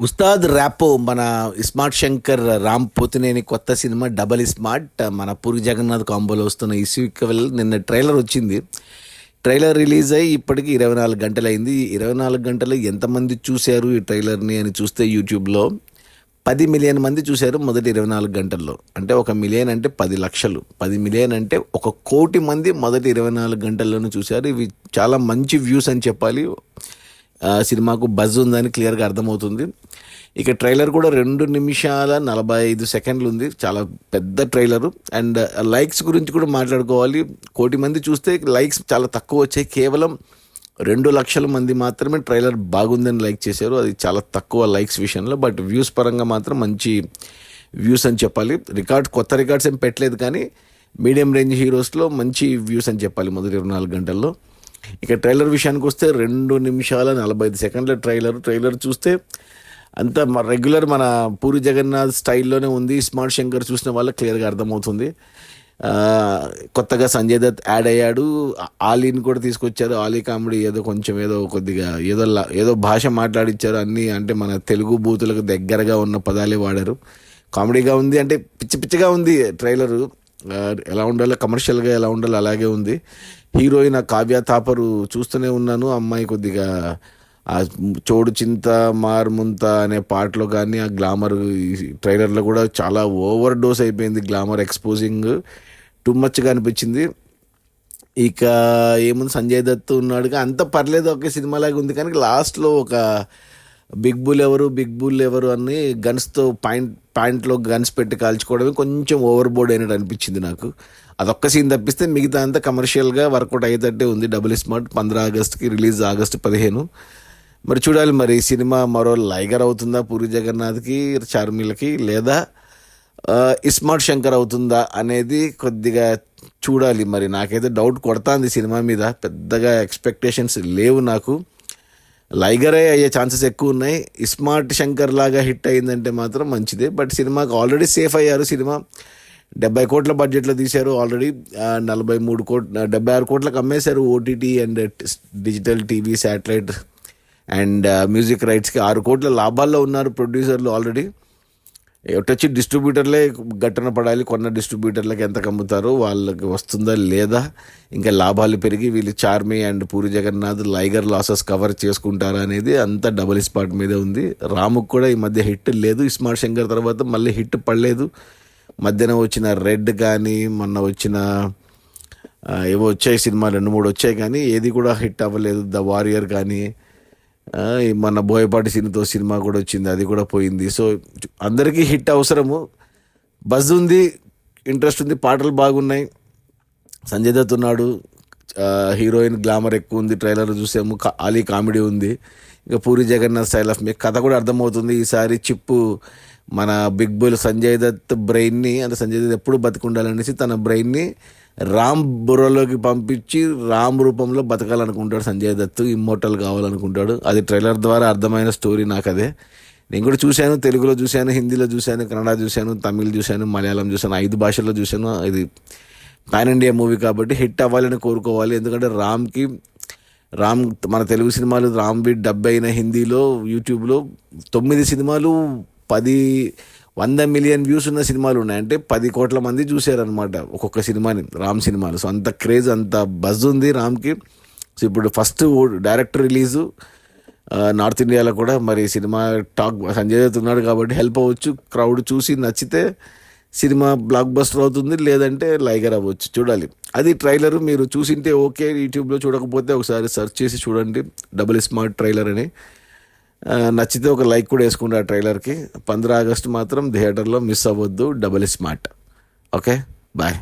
Ustaad rapport మన ఇస్మార్ట్ శంకర్ రామ్ పోతినేని కొత్త cinema double smart మన పూరి జగన్నాథ్ కాంబోలో వస్తున్న ఈ సీక్వెల్ నిన్న ట్రైలర్ వచ్చింది. ట్రైలర్ రిలీజ్ అయ్యి ఇప్పటికి 24 గంటలు అయింది. 24 గంటలు ఎంతమంది చూశారు ఈ ట్రైలర్ని అని చూస్తే యూట్యూబ్లో 10 మిలియన్ మంది చూశారు మొదటి 24 గంటల్లో. అంటే 1 మిలియన్ అంటే 10 లక్షలు, 10 మిలియన్ అంటే 1 కోటి మంది మొదటి 24 గంటల్లోనూ చూశారు. ఇవి చాలా మంచి వ్యూస్ అని చెప్పాలి. సినిమాకు బజ్ ఉందని క్లియర్గా అర్థమవుతుంది. ఇక ట్రైలర్ కూడా 2 నిమిషాల 45 సెకండ్లు ఉంది. చాలా పెద్ద ట్రైలరు. అండ్ లైక్స్ గురించి కూడా మాట్లాడుకోవాలి. 1 కోటి మంది చూస్తే లైక్స్ చాలా తక్కువ వచ్చాయి. కేవలం 2 లక్షల మంది మాత్రమే ట్రైలర్ బాగుందని లైక్ చేశారు. అది చాలా తక్కువ లైక్స్ విషయంలో. బట్ వ్యూస్ పరంగా మాత్రం మంచి వ్యూస్ అని చెప్పాలి. కొత్త రికార్డ్స్ ఏం పెట్టలేదు, కానీ మీడియం రేంజ్ హీరోస్లో మంచి వ్యూస్ అని చెప్పాలి మొదటి 24 గంటల్లో. ఇక ట్రైలర్ విషయానికి వస్తే 2 నిమిషాల 45 సెకండ్ల ట్రైలర్ చూస్తే అంత రెగ్యులర్ మన పూరి జగన్నాథ్ స్టైల్లోనే ఉంది. స్మార్ట్ శంకర్ చూసిన వాళ్ళకి క్లియర్గా అర్థమవుతుంది. కొత్తగా సంజయ్ దత్ యాడ్ అయ్యాడు. ఆలీని కూడా తీసుకొచ్చారు. ఆలీ కామెడీ ఏదో కొద్దిగా ఏదో భాష మాట్లాడిచ్చారు. అన్నీ అంటే మన తెలుగు బూతులకు దగ్గరగా ఉన్న పదాలే వాడారు. కామెడీగా ఉంది, అంటే పిచ్చిగా ఉంది ట్రైలరు. ఎలా ఉండాలో, కమర్షియల్గా ఎలా ఉండాలో అలాగే ఉంది. హీరోయిన్ కావ్య తాపరు చూస్తూనే ఉన్నాను. అమ్మాయి కొద్దిగా ఆ చోడు చింత మార్ముంత అనే పాటలో కానీ ఆ గ్లామర్ ట్రైలర్లో కూడా చాలా ఓవర్ డోస్ అయిపోయింది. గ్లామర్ ఎక్స్పోజింగ్ టూ మచ్గా అనిపించింది. ఇక ఏముంది, సంజయ్ దత్ ఉన్నాడుగా, అంత పర్లేదు, ఒకే సినిమాలాగా ఉంది. కానీ లాస్ట్లో ఒక బిగ్ బుల్ ఎవరు అని గన్స్తో పాయింట్లో గన్స్ పెట్టి కాల్చుకోవడమే కొంచెం ఓవర్ బోర్డ్ అయినట్టు అనిపించింది నాకు. అదొక్క సీన్ తప్పిస్తే మిగతా అంతా కమర్షియల్గా వర్కౌట్ అయ్యేటట్టే ఉంది. డబుల్ స్మార్ట్ 15 ఆగస్టుకి రిలీజ్, ఆగస్టు 15. మరి చూడాలి, మరి సినిమా మరో లైగర్ అవుతుందా పూరి జగన్నాథ్కి, చార్మిలకి, లేదా ఇస్మార్ట్ శంకర్ అవుతుందా అనేది కొద్దిగా చూడాలి. మరి నాకైతే డౌట్ కొడతాంది సినిమా మీద. పెద్దగా ఎక్స్పెక్టేషన్స్ లేవు నాకు. లైగరే అయ్యే ఛాన్సెస్ ఎక్కువ ఉన్నాయి. ఇస్మార్ట్ శంకర్ లాగా హిట్ అయిందంటే మాత్రం మంచిదే. బట్ సినిమాకి ఆల్రెడీ సేఫ్ అయ్యారు. సినిమా 70 కోట్ల బడ్జెట్లో తీశారు. ఆల్రెడీ 76 కోట్లకు అమ్మేశారు. OTT and digital TV, satellite and music రైట్స్కి 6 కోట్ల లాభాల్లో ఉన్నారు ప్రొడ్యూసర్లు ఆల్రెడీ. వచ్చి డిస్ట్రిబ్యూటర్లే గట్టన పడాలి. కొన్న డిస్ట్రిబ్యూటర్లకు ఎంత కమ్ముతారో వాళ్ళకి వస్తుందా లేదా, ఇంకా లాభాలు పెరిగి వీళ్ళు Charmi and Puri Jagannadh Liger losses cover చేసుకుంటారా అనేది అంతా డబుల్ స్పాట్ మీదే ఉంది. రాముకు కూడా ఈ మధ్య హిట్ లేదు. ఇస్మార్ట్ శంకర్ తర్వాత మళ్ళీ హిట్ పడలేదు. మధ్యన వచ్చిన రెడ్ కానీ మొన్న వచ్చిన ఏవో వచ్చాయి సినిమాలు, 2-3 వచ్చాయి, కానీ ఏది కూడా హిట్ అవ్వలేదు. ద వారియర్ కానీ, మన బోయపాటి సినిమా కూడా వచ్చింది, అది కూడా పోయింది. సో అందరికీ హిట్ అవసరము. బజ్ ఉంది, ఇంట్రెస్ట్ ఉంది, పాటలు బాగున్నాయి, సంజయ్ దత్ ఉన్నాడు, హీరోయిన్ గ్లామర్ ఎక్కువ ఉంది. ట్రైలర్ చూసాము, ఆలీ కామెడీ ఉంది. ఇంకా పూరి జగన్నాథ్ స్టైల్ ఆఫ్ మీకు కథ కూడా అర్థమవుతుంది. ఈసారి చిప్పు మన బిగ్ బుల్ సంజయ్ దత్ బ్రెయిన్ని, అంటే సంజయ్ దత్ ఎప్పుడు బతికుండాలనేసి తన బ్రెయిన్ని రామ్ బుర్రలోకి పంపించి రామ్ రూపంలో బతకాలనుకుంటాడు సంజయ్ దత్. ఇమ్మోర్టల్ కావాలనుకుంటాడు. అది ట్రైలర్ ద్వారా అర్థమైన స్టోరీ నాకు అదే. నేను కూడా చూశాను, తెలుగులో చూశాను, హిందీలో చూశాను, కన్నడ చూశాను, తమిళ్ చూశాను, మలయాళం చూశాను, 5 భాషల్లో చూశాను. ఇది పాన్ ఇండియా మూవీ కాబట్టి హిట్ అవ్వాలని కోరుకోవాలి. ఎందుకంటే రామ్ మన తెలుగు సినిమాలు రామ్వి డబ్ అయిన హిందీలో యూట్యూబ్లో 9 సినిమాలు 100 మిలియన్ వ్యూస్ ఉన్న సినిమాలు ఉన్నాయి. అంటే 10 కోట్ల మంది చూశారనమాట ఒక్కొక్క సినిమాని, రామ్ సినిమాలు. సో అంత క్రేజ్, అంత బజ్ ఉంది రామ్కి. సో ఇప్పుడు ఫస్ట్ డైరెక్టర్ రిలీజు నార్త్ ఇండియాలో కూడా. మరి సినిమా టాక్ సంజయ్ దత్ ఉన్నాడు కాబట్టి హెల్ప్ అవ్వచ్చు. క్రౌడ్ చూసి నచ్చితే సినిమా బ్లాక్ బస్టర్ అవుతుంది, లేదంటే లైగర్ అవ్వచ్చు. చూడాలి. అది ట్రైలరు మీరు చూసింటే ఓకే. యూట్యూబ్లో చూడకపోతే ఒకసారి సెర్చ్ చేసి చూడండి, డబుల్ స్మార్ట్ ట్రైలర్ అని. నచ్చితే ఒక లైక్ కూడా వేసుకుంటా ఆ ట్రైలర్కి. 15 ఆగస్టు మాత్రం థియేటర్లో మిస్ అవ్వద్దు. Double smart. Okay, bye.